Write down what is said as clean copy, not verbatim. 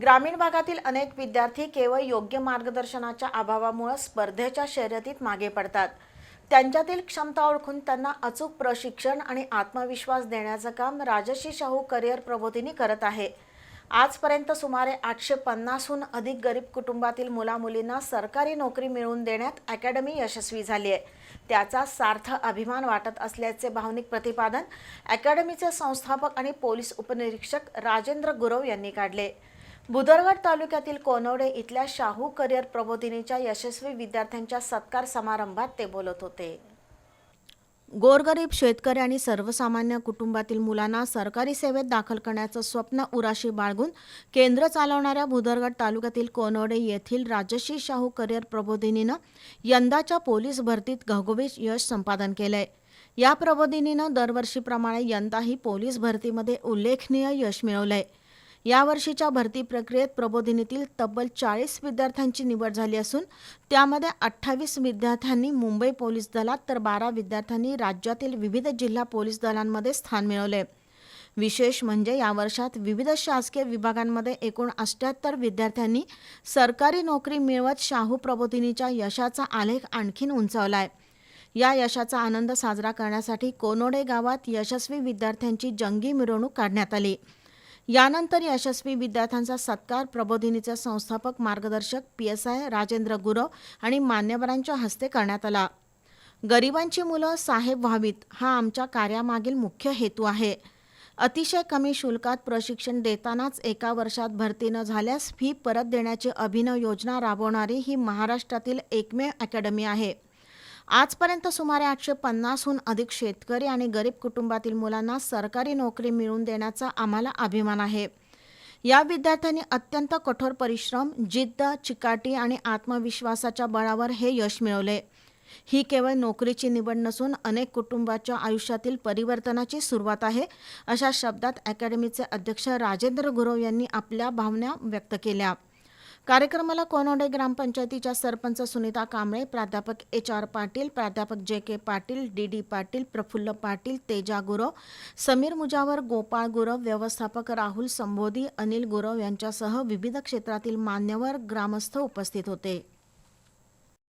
ग्रामीण भागातील अनेक विद्यार्थी केवळ योग्य मार्गदर्शनाच्या अभावामुळे स्पर्धेच्या शर्यतीत मागे पडतात। त्यांच्यातील क्षमता ओळखून त्यांना अचूक प्रशिक्षण आणि आत्मविश्वास देण्याचं काम राजर्षी शाहू करिअर प्रबोधिनी करत आहे। आजपर्यंत सुमारे 850हून अधिक गरीब कुटुंबातील मुलामुलींना सरकारी नोकरी मिळवून देण्यात अकॅडमी यशस्वी झाली आहे। त्याचा सार्थ अभिमान वाटत असल्याचे भावनिक प्रतिपादन अकॅडमीचे संस्थापक आणि पोलीस उपनिरीक्षक राजेंद्र गुरव यांनी काढले। भुदरगड तालुक्यातील कोनवडे इथल्या शाहू करिअर प्रबोधिनीच्या यशस्वी विद्यार्थ्यांच्या सत्कार समारंभात ते बोलत होते। गोरगरीब शेतकरी आणि सर्वसामान्य कुटुंबातील मुलांना सरकारी सेवेत दाखल करण्याचं स्वप्न उराशी बाळगून केंद्र चालवणाऱ्या भुदरगड तालुक्यातील कोनवडे येथील राजर्षी शाहू करिअर प्रबोधिनीनं यंदाच्या पोलीस भरतीत घवघवीत यश संपादन केलंय। या प्रबोधिनीनं दरवर्षीप्रमाणे यंदाही पोलीस भरतीमध्ये उल्लेखनीय यश मिळवलंय। यावर्षीच्या भरती प्रक्रियेत प्रबोधिनीतील तब्बल 40 विद्यार्थ्यांची निवड झाली असून त्यामध्ये 28 विद्यार्थ्यांनी मुंबई पोलीस दलात तर 12 विद्यार्थ्यांनी राज्यातील विविध जिल्हा पोलीस दलांमध्ये स्थान मिळवले। विशेष म्हणजे या वर्षात विविध शासकीय विभागांमध्ये एकूण 78 विद्यार्थ्यांनी सरकारी नोकरी मिळवत शाहू प्रबोधिनीच्या यशाचा आलेख आणखीन उंचावलाय। या यशाचा आनंद साजरा करण्यासाठी कोनवडे गावात यशस्वी विद्यार्थ्यांची जंगी मिरवणूक काढण्यात आली। यानंतर यशस्वी विद्यार्थ्यांचा सत्कार प्रबोधिनीचे संस्थापक मार्गदर्शक PSI राजेंद्र गुरव आणि मान्यवरांच्या हस्ते करण्यात आला। गरिबांची मुलं साहेब व्हावीत हा आमच्या कार्यामागील मुख्य हेतू आहे। अतिशय कमी शुल्कात प्रशिक्षण देतानाच एका वर्षात भरती न झाल्यास फी परत देण्याची अभिनव योजना राबवणारी ही महाराष्ट्रातील एकमेव अकॅडमी आहे। आजपर्यंत सुमारे 850हून अधिक शेतकरी आणि गरीब कुटुंबातील मुलांना सरकारी नोकरी मिळवून देण्याचा आम्हाला अभिमान आहे। या विद्यार्थ्यांनी अत्यंत कठोर परिश्रम, जिद्द, चिकाटी आणि आत्मविश्वासाच्या बळावर हे यश मिळवले। ही केवळ नोकरीची निवड नसून अनेक कुटुंबाच्या आयुष्यातील परिवर्तनाची सुरुवात आहे, अशा शब्दात अकॅडमीचे अध्यक्ष राजेंद्र गुरव यांनी आपल्या भावना व्यक्त केल्या। कार्यक्रमाला कोनवडे ग्रामपंचायतीच्या सरपंच सुनीता कांबळे, प्राध्यापक HR पाटील, प्राध्यापक JK पाटील, DD पाटील, प्रफुल्ल पाटील, तेजा गुरव, समीर मुजावर, गोपाळ गुरव, व्यवस्थापक राहुल संबोधी, अनिल गुरव यांच्यासह विविध क्षेत्रातील मान्यवर, ग्रामस्थ उपस्थित होते।